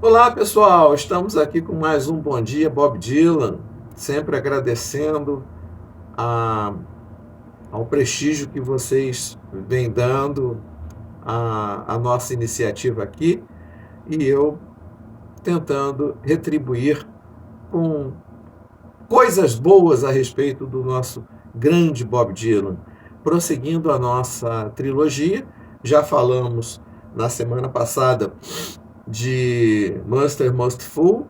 Olá, pessoal. Estamos aqui com mais um Bom Dia Bob Dylan, sempre agradecendo a- ao prestígio que vocês vêm dando à nossa iniciativa aqui e eu tentando retribuir com coisas boas a respeito do nosso grande Bob Dylan. Prosseguindo a nossa trilogia, já falamos na semana passada de Mr. Most Fool,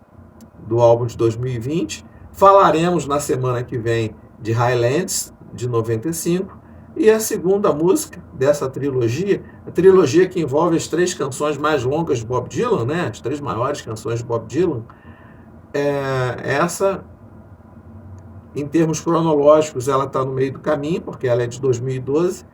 do álbum de 2020. Falaremos na semana que vem de Highlands, de 95. E a segunda música dessa trilogia, a trilogia que envolve as três canções mais longas de Bob Dylan, né? As três maiores canções de Bob Dylan. Essa, em termos cronológicos, ela está no meio do caminho, porque ela é de 2012,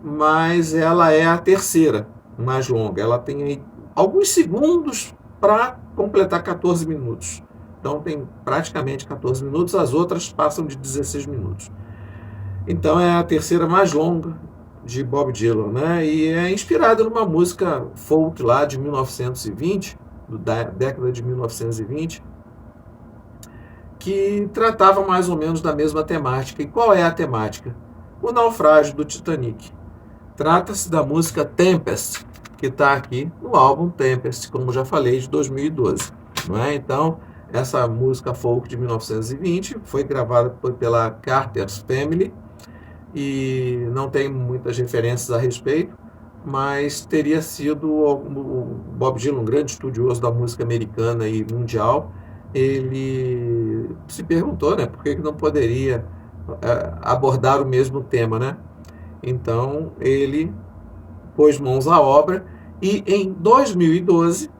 mas ela é a terceira mais longa. Ela tem aí alguns segundos para completar 14 minutos. Então tem praticamente 14 minutos, as outras passam de 16 minutos. Então é a terceira mais longa de Bob Dylan, né? E é inspirada numa música folk lá de 1920, da década de 1920, que tratava mais ou menos da mesma temática. E qual é a temática? O naufrágio do Titanic. Trata-se da música Tempest, que está aqui no álbum Tempest, como já falei, de 2012. Não é? Então, essa música folk de 1920 foi gravada pela Carter's Family e não tem muitas referências a respeito, mas teria sido o Bob Dylan, um grande estudioso da música americana e mundial. Ele se perguntou, né, por que não poderia abordar o mesmo tema, né? Então ele pôs mãos à obra e em 2012,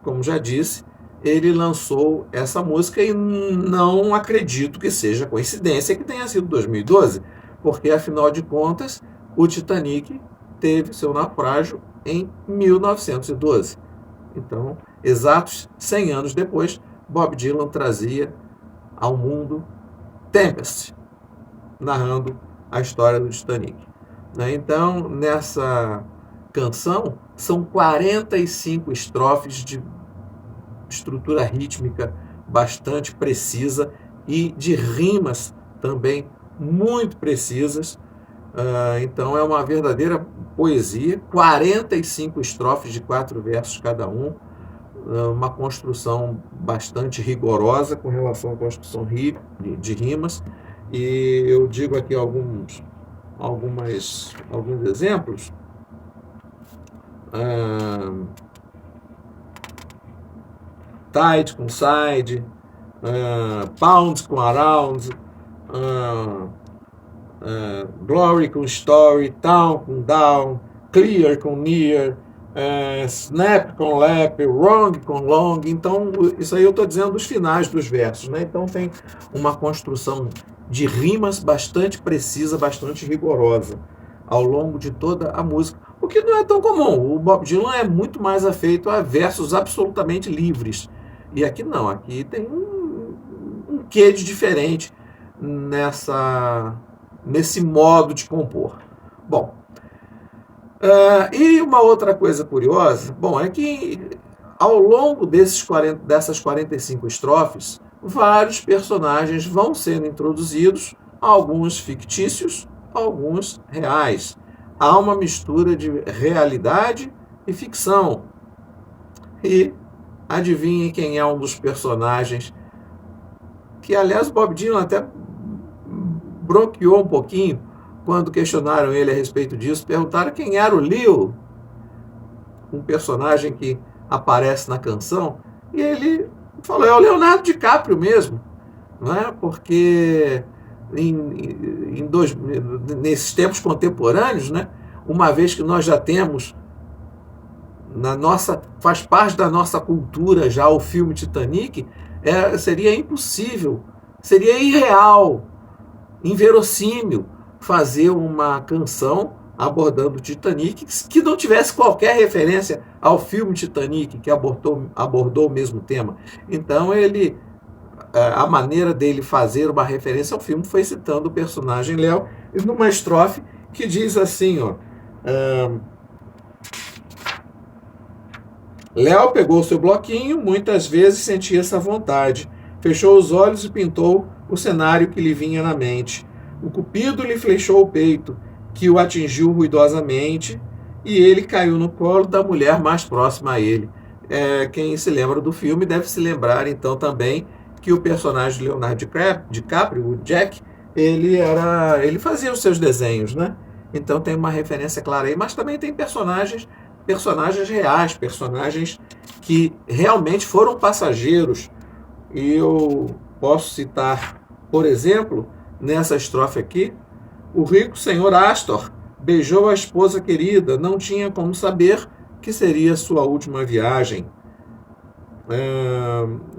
como já disse, ele lançou essa música e não acredito que seja coincidência que tenha sido 2012, porque afinal de contas o Titanic teve seu naufrágio em 1912. Então, exatos 100 anos depois, Bob Dylan trazia ao mundo Tempest, narrando a história do Titanic. Então, nessa canção, são 45 estrofes de estrutura rítmica bastante precisa e de rimas também muito precisas. Então, é uma verdadeira poesia. 45 estrofes de 4 versos cada um. Uma construção bastante rigorosa com relação à construção de rimas. E eu digo aqui alguns exemplos. Tide com side, pound com around, glory com story, town com down, clear com near, snap com lap, wrong com long. Então, isso aí eu estou dizendo dos finais dos versos, né? Então tem uma construção de rimas bastante precisa, bastante rigorosa ao longo de toda a música, o que não é tão comum. O Bob Dylan é muito mais afeito a versos absolutamente livres. E aqui não, aqui tem um quê de diferente nesse modo de compor. Bom, e uma outra coisa curiosa, bom, é que ao longo dessas 45 estrofes, vários personagens vão sendo introduzidos, alguns fictícios, alguns reais. Há uma mistura de realidade e ficção. E adivinhem quem é um dos personagens que, aliás, Bob Dylan até bronqueou um pouquinho quando questionaram ele a respeito disso. Perguntaram quem era o Leo, um personagem que aparece na canção, e ele falou, é o Leonardo DiCaprio mesmo, não é? Porque nesses tempos contemporâneos, né, uma vez que nós já temos faz parte da nossa cultura já o filme Titanic, seria impossível, seria irreal, inverossímil fazer uma canção abordando o Titanic que não tivesse qualquer referência ao filme Titanic, que abordou o mesmo tema. Então a maneira dele fazer uma referência ao filme foi citando o personagem Léo, numa estrofe que diz assim, ó, Léo pegou seu bloquinho, muitas vezes sentia essa vontade. Fechou os olhos e pintou o cenário que lhe vinha na mente. O cupido lhe flechou o peito, que o atingiu ruidosamente, e ele caiu no colo da mulher mais próxima a ele. Quem se lembra do filme deve se lembrar, então, também que o personagem de Leonardo DiCaprio, o Jack, ele fazia os seus desenhos, né? Então tem uma referência clara aí, mas também tem personagens reais, personagens que realmente foram passageiros. E eu posso citar, por exemplo, nessa estrofe aqui, o rico senhor Astor beijou a esposa querida, não tinha como saber que seria sua última viagem.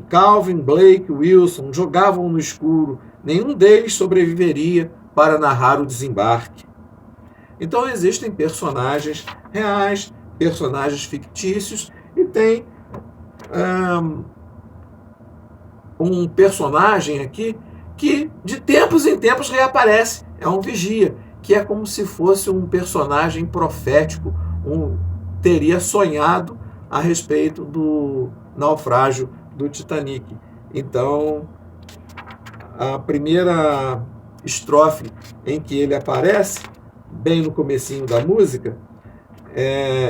Calvin, Blake, Wilson jogavam no escuro, nenhum deles sobreviveria para narrar o desembarque. Então existem personagens reais, personagens fictícios, e tem um personagem aqui que de tempos em tempos reaparece, é um vigia, que é como se fosse um personagem profético, teria sonhado a respeito do naufrágio do Titanic. Então, a primeira estrofe em que ele aparece, bem no comecinho da música,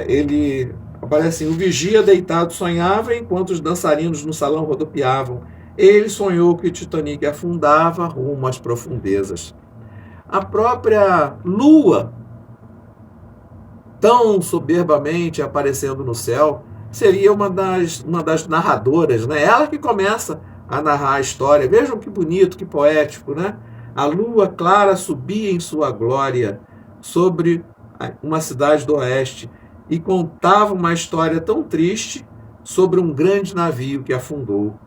ele aparece assim: o vigia deitado sonhava enquanto os dançarinos no salão rodopiavam. Ele sonhou que o Titanic afundava rumo às profundezas. A própria lua, tão soberbamente aparecendo no céu, seria uma das narradoras, né? Ela que começa a narrar a história. Vejam que bonito, que poético, né? A lua clara subia em sua glória sobre uma cidade do oeste e contava uma história tão triste sobre um grande navio que afundou.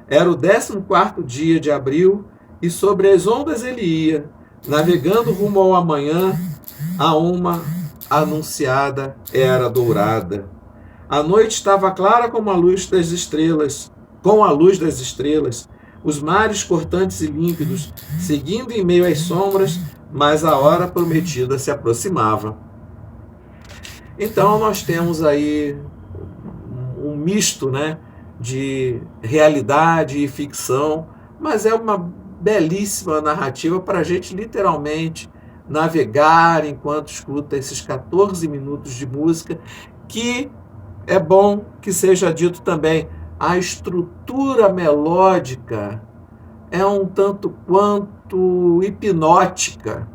Era o 14º dia de abril e sobre as ondas ele ia, navegando rumo ao amanhã, a uma anunciada era dourada. A noite estava clara como a luz das estrelas, os mares cortantes e límpidos, seguindo em meio às sombras, mas a hora prometida se aproximava. Então nós temos aí um misto, né, de realidade e ficção, mas é uma belíssima narrativa para a gente literalmente navegar enquanto escuta esses 14 minutos de música, que é bom que seja dito também, a estrutura melódica é um tanto quanto hipnótica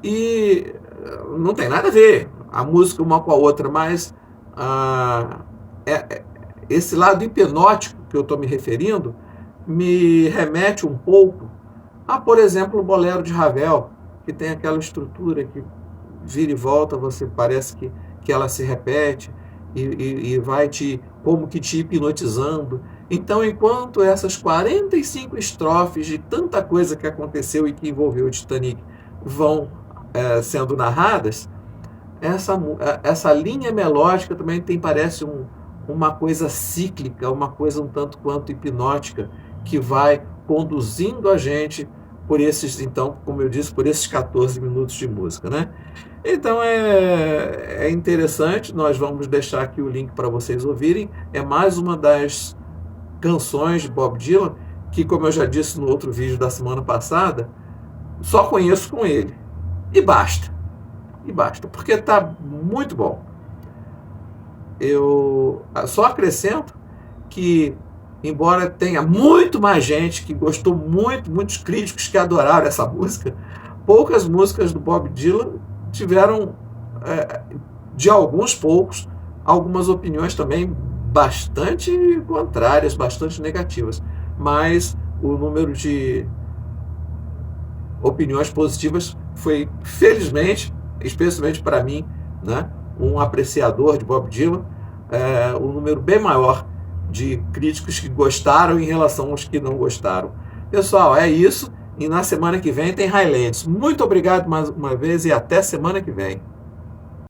e não tem nada a ver a música uma com a outra, mas esse lado hipnótico que eu estou me referindo me remete um pouco a, por exemplo, o Bolero de Ravel, que tem aquela estrutura que vira e volta, você parece que ela se repete e vai como que te hipnotizando. Então, enquanto essas 45 estrofes de tanta coisa que aconteceu e que envolveu o Titanic vão sendo narradas, essa linha melódica também parece uma coisa cíclica, uma coisa um tanto quanto hipnótica, que vai conduzindo a gente por esses, então, como eu disse, por esses 14 minutos de música, né? Então é interessante, nós vamos deixar aqui o link para vocês ouvirem. É mais uma das canções de Bob Dylan que, como eu já disse no outro vídeo da semana passada, só conheço com ele. E basta, porque está muito bom. Eu só acrescento que, embora tenha muito mais gente que gostou muito, muitos críticos que adoraram essa música, poucas músicas do Bob Dylan tiveram, de alguns poucos, algumas opiniões também bastante contrárias, bastante negativas. Mas o número de opiniões positivas foi, felizmente, especialmente para mim, né, um apreciador de Bob Dylan, um número bem maior de críticos que gostaram em relação aos que não gostaram. Pessoal, é isso. E na semana que vem tem Highlands. Muito obrigado mais uma vez e até semana que vem.